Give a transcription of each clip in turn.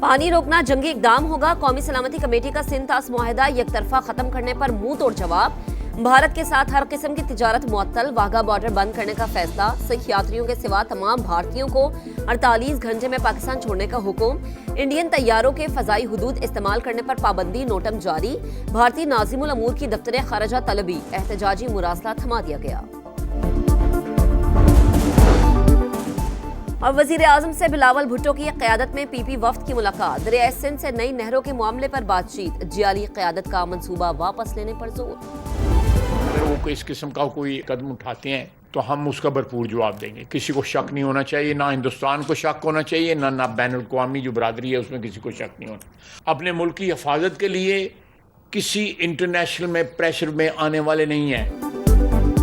पानी रोकना जंगी इकदाम होगा। कौमी सलामती कमेटी का सिंध तास मुआहदा एक तरफा खत्म करने पर मुंह तोड़ जवाब। भारत के साथ हर किस्म की तिजारत मुअत्तल। वाघा बॉर्डर बंद करने का फैसला। सिख यात्रियों के सिवा तमाम भारतीयों को 48 घंटे में पाकिस्तान छोड़ने का हुक्म। इंडियन तैयारों के फजाई हुदूद इस्तेमाल करने पर पाबंदी नोटम जारी। भारतीय नाज़िमुल अमूर की दफ्तर खारजा तलबी एहतजाजी मुरासला थमा दिया गया। और वजीर आजम से बिलावल भुट्टो की क़यादत में पीपी वफ्द की मुलाकात। दरियाए सिंध से नई नहरों के मामले पर बातचीत। जियाली क़यादत का मंसूबा वापस लेने पर जोर। अगर वो इस किस्म का कोई कदम उठाते हैं तो हम उसका भरपूर जवाब देंगे। किसी को शक नहीं होना चाहिए, ना हिंदुस्तान को शक होना चाहिए, ना बैनुल अक़वामी जो बरादरी है उसमें किसी को शक नहीं होना। अपने मुल्क की हिफाजत के लिए किसी इंटरनेशनल में प्रेशर में आने वाले नहीं हैं।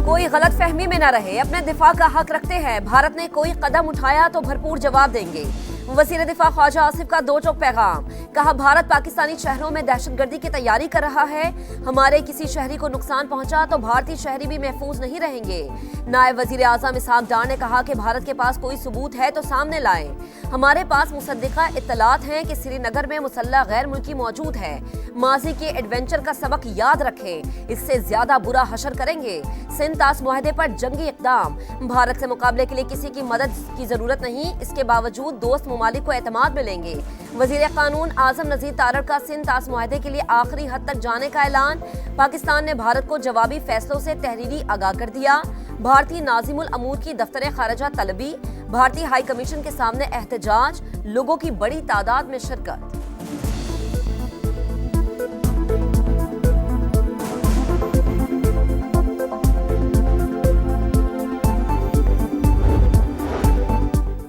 कोई गलत फहमी में न रहे, अपने दिफा का हक रखते हैं। भारत ने कोई कदम उठाया तो भरपूर जवाब देंगे। वज़ीर दिफा ख्वाजा आसिफ का दो टोक पैगाम। कहा, भारत पाकिस्तानी शहरों में दहशतगर्दी की तैयारी कर रहा है। हमारे किसी शहरी को नुकसान पहुंचा तो भारतीय शहरी भी महफूज नहीं रहेंगे। नायब वज़ीर आज़म इसहाक डार ने कहा कि भारत के पास कोई सबूत है तो सामने लाएं। हमारे पास मुसद्दिका इत्तलात हैं कि श्रीनगर में मुसल्लह गैर मुल्की मौजूद है। माजी के एडवेंचर का सबक याद रखें, इससे ज्यादा बुरा हशर करेंगे। सिंध तास मुआहदे पर जंगी इक़दाम। भारत से मुकाबले के लिए किसी की मदद की जरूरत नहीं, इसके बावजूद दोस्त ममालिक को एतमाद मिलेंगे। वज़ीर क़ानून आज़म नज़ीर तारड़ का सिंध तास मुआहदे के लिए आखिरी हद तक जाने का ऐलान। पाकिस्तान ने भारत को जवाबी फैसलों से तहरीरी आगाह कर दिया। भारतीय नाज़िमुल अमूर की दफ्तर खारजा तलबी। भारतीय हाई कमीशन के सामने एहतजाज। लोगों की बड़ी तादाद में शिरकत।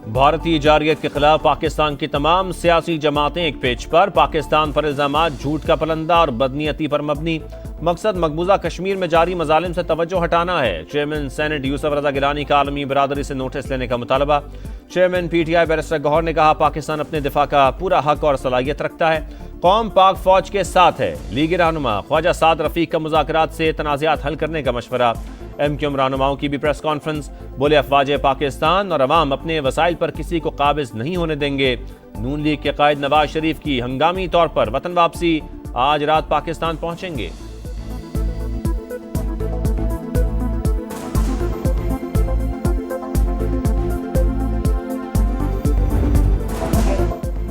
भारतीय जारियत के खिलाफ पाकिस्तान की तमाम सियासी जमातें एक पेज पर। पाकिस्तान पर इल्जामात झूठ का पलंदा और बदनीयती पर मबनी। मकसद मकबूजा कश्मीर में जारी मजालिम से तवज्जो हटाना है। चेयरमैन सेनेट यूसुफ रजा गिलानी का आलमी बरादरी से नोटिस लेने का मुतालबा। चेयरमैन PTI बैरिस्टर गौहर ने कहा, पाकिस्तान अपने दिफा का पूरा हक और सलाहियत रखता है। कौम पाक फौज के साथ है। लीगी रहनुमा ख्वाजा साद रफीक का मुज़ाकरात से तनाज़ात हल करने का मशवरा। MQM रहनुमाओं की भी प्रेस कॉन्फ्रेंस। बोले, अफवाज पाकिस्तान और अवाम अपने वसाइल पर किसी को काबिज नहीं होने देंगे। नून लीग के कायद नवाज शरीफ की हंगामी तौर पर वतन वापसी। आज रात पाकिस्तान पहुंचेंगे।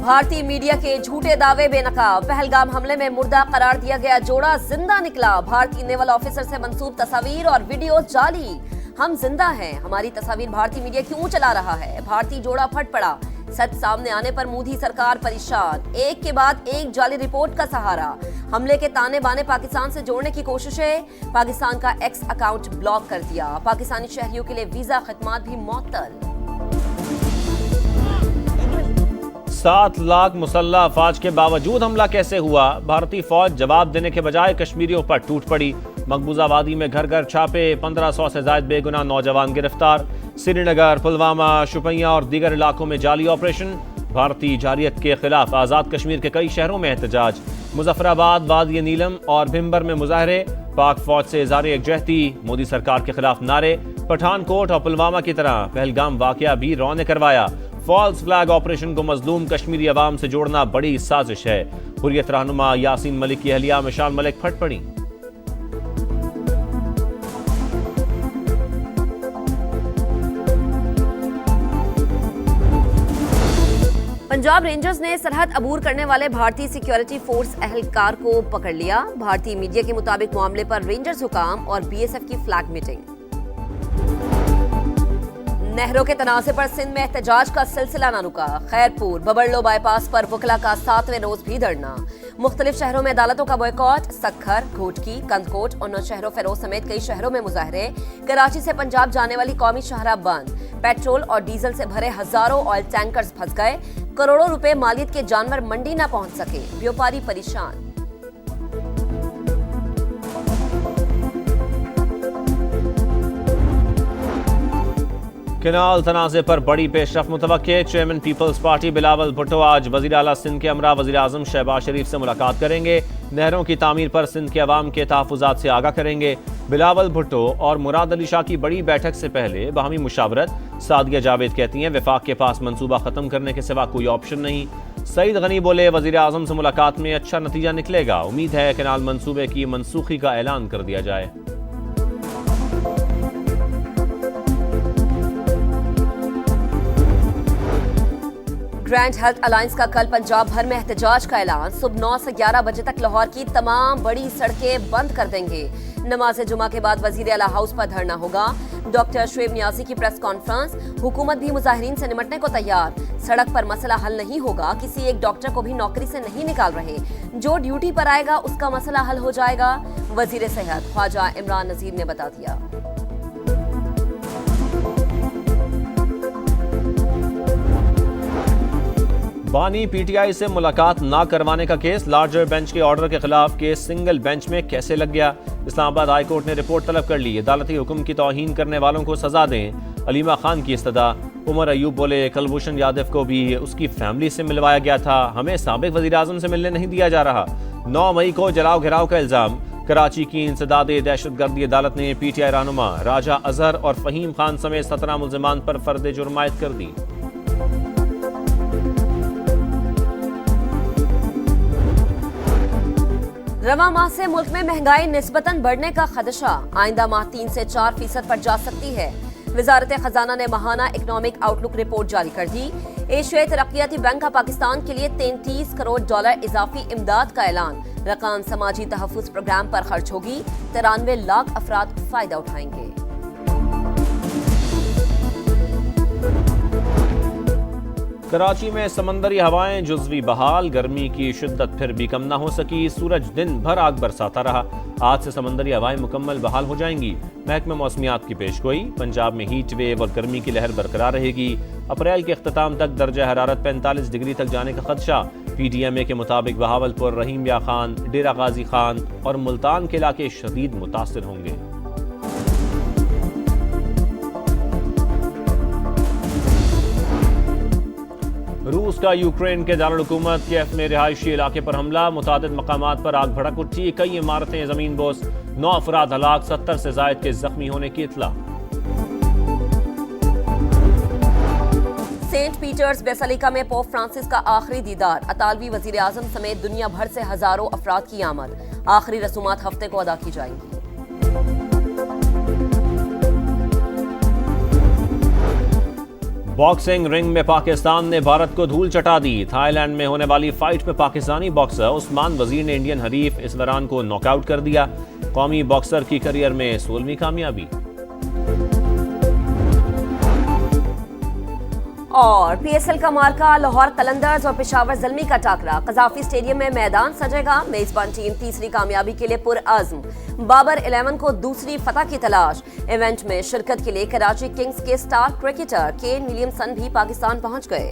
भारतीय मीडिया के झूठे दावे बेनकाब। पहलगाम हमले में मुर्दा करार दिया गया जोड़ा जिंदा निकला। भारतीय नेवल ऑफिसर से मंसूब तस्वीर और वीडियो जाली। हम जिंदा हैं, हमारी तस्वीर भारतीय मीडिया क्यों चला रहा है? भारतीय जोड़ा फट पड़ा। सच सामने आने पर मोदी सरकार परेशान। एक के बाद एक जाली रिपोर्ट का सहारा। हमले के ताने बाने पाकिस्तान से जोड़ने की कोशिशें। पाकिस्तान का एक्स अकाउंट ब्लॉक कर दिया। पाकिस्तानी शहरियों के लिए वीजा खिदमात भी मुअत्तल। 7 लाख मुसल्लह अफवाज के बावजूद हमला कैसे हुआ? भारतीय फौज जवाब देने के बजाय कश्मीरियों पर टूट पड़ी। मकबूजा वादी में घर घर छापे। 1500 से ज्यादा बेगुनाह नौजवान गिरफ्तार। श्रीनगर, पुलवामा, शुपियां और दीगर इलाकों में जाली ऑपरेशन। भारतीय जारियत के खिलाफ आज़ाद कश्मीर के कई शहरों में एहतजाज। मुजफ्फराबाद, वादी नीलम और भिम्बर में मुजाहरे। पाक फौज से इज़हार यकजहती। मोदी सरकार के खिलाफ नारे। पठानकोट और पुलवामा की तरह पहलगाम वाकया भी रॉ ने करवाया। फॉल्स फ्लैग ऑपरेशन को मजलूम कश्मीरी अवाम से जोड़ना बड़ी साजिश है। हुर्रियत रहनुमा यासीन मलिक की अहलिया मिशाल मलिक फट पड़ी। पंजाब रेंजर्स ने सरहद अबूर करने वाले भारतीय सिक्योरिटी फोर्स एहलकार को पकड़ लिया। भारतीय मीडिया के मुताबिक मामले पर रेंजर्स हुकाम और BSF की फ्लैग मीटिंग। नहरों के तनाज़े पर सिंध में एहतजाज का सिलसिला न रुका। खैरपुर, बबरलो बाईपास पर वकला का 7वें रोज भी धरना। मुख्तलिफ शहरों में अदालतों का बॉयकॉट। सखर, घोटकी, कंदकोट और नौशहरों फेरोज समेत कई शहरों में मुजाहरे। कराची से पंजाब जाने वाली कौमी शाहराह बंद। पेट्रोल और डीजल से भरे हजारों ऑयल टैंकर्स फंस गए। करोड़ों रुपए मालियत के जानवर मंडी न पहुंच सके। व्यापारी परेशान। केनाल तनाज़े पर बड़ी पेशरफ मुतवक्के। चेयरमैन पीपल्स पार्टी बिलावल भुट्टो आज वज़ीर आला सिंध के हमरा वज़ीर आज़म शहबाज शरीफ से मुलाकात करेंगे। नहरों की तामीर पर सिंध के अवाम के तहफ़्फ़ुज़ात से आगाह करेंगे। बिलावल भुट्टो और मुराद अली शाह की बड़ी बैठक से पहले बाहमी मुशावरत। सादिया जावेद कहती हैं, वफाक के पास मंसूबा ख़त्म करने के सिवा कोई ऑप्शन नहीं। सईद गनी बोले, वजीर आजम से मुलाकात में अच्छा नतीजा निकलेगा। उम्मीद है कैनाल मंसूबे की मनसूखी का ऐलान कर दिया जाए। ग्रैंड हेल्थ अलायंस का कल पंजाब भर में एहतजाज का ऐलान। सुबह 9 से 11 बजे तक लाहौर की तमाम बड़ी सड़कें बंद कर देंगे। नमाज जुमा के बाद वजीर आला हाउस पर धरना होगा। डॉक्टर शुएब नियाजी की प्रेस कॉन्फ्रेंस। हुकूमत भी मुजाहिरीन से निपटने को तैयार। सड़क पर मसला हल नहीं होगा। किसी एक डॉक्टर को भी नौकरी से नहीं निकाल रहे। जो ड्यूटी पर आएगा उसका मसला हल हो जाएगा। वजीर सेहत ख्वाजा इमरान नजीर ने बता दिया। बानी पीटीआई से मुलाकात ना करवाने का केस। लार्जर बेंच के ऑर्डर के खिलाफ केस सिंगल बेंच में कैसे लग गया? इस्लामाबाद हाई कोर्ट ने रिपोर्ट तलब कर ली। अदालती हुक्म की तौहीन करने वालों को सजा दें। अलीमा खान की इस्तदा। उमर अयूब बोले, कुलभूषण यादव को भी उसकी फैमिली से मिलवाया गया था, हमें साबिक वजीर आजम से मिलने नहीं दिया जा रहा। 9 मई को जलाओ घिराव का इल्जाम। कराची की इंसदादे दहशतगर्दी अदालत ने पीटीआई रहनुमा राजा अजहर और फहीम खान समेत 17 मुल्जिमान पर फर्द जुर्म आयद कर दी। रवा माह से मुल्क में महंगाई निस्बतन बढ़ने का खदशा। आइंदा माह 3 से 4% पर जा सकती है। वजारत खजाना ने माहाना इकनॉमिक आउटलुक रिपोर्ट जारी कर दी। एशियाई तरक्याती बैंक का पाकिस्तान के लिए $33 करोड़ इजाफी इमदाद का ऐलान। रकम समाजी तहफ़्फ़ुज़ प्रोग्राम पर खर्च होगी। 93 लाख अफराद फायदा उठाएंगे। कराची में समंदरी हवाएं जुज़वी बहाल। गर्मी की शिद्दत फिर भी कम ना हो सकी। सूरज दिन भर आग बरसाता रहा। आज से समंदरी हवाएं मुकम्मल बहाल हो जाएंगी। महकमा मौसमियात की पेशगोई। पंजाब में हीट वेव और गर्मी की लहर बरकरार रहेगी। अप्रैल के अख्ताम तक दर्जा हरारत 45 डिग्री तक जाने का खदशा। PTMA के मुताबिक बहावलपुर, रहीम या खान, डेरा गाजी खान और मुल्तान के इलाके शदीद मुतासिर होंगे। रूस का यूक्रेन के दारुल-हुकूमत कीव में रिहायशी इलाके पर हमला। मुतादिद मकामात पर आग भड़क उठी। कई इमारतें जमीन बोस। 9 अफराद हलाक, 70 से जायद के जख्मी होने की इत्तला। सेंट पीटर्स बेसिलिका में पोप फ्रांसिस का आखिरी दीदार। अतालवी वजीर आजम समेत दुनिया भर से हजारों अफराद की आमद। आखिरी रसूमात हफ्ते को अदा की जाएंगी। बॉक्सिंग रिंग में पाकिस्तान ने भारत को धूल चटा दी। थाईलैंड में होने वाली फाइट में पाकिस्तानी बॉक्सर उस्मान वजीर ने इंडियन हरीफ इसवरान को नॉकआउट कर दिया। कौमी बॉक्सर की करियर में 16वीं कामयाबी। और PSL का मार्का लाहौर कलंदर्स और पेशावर ज़ल्मी का टाकरा। कजाफी स्टेडियम में मैदान सजेगा। मेजबान टीम तीसरी कामयाबी के लिए पुरअज़्म। बाबर 11 को दूसरी फतह की तलाश। इवेंट में शिरकत के लिए कराची किंग्स के स्टार क्रिकेटर केन विलियमसन भी पाकिस्तान पहुंच गए।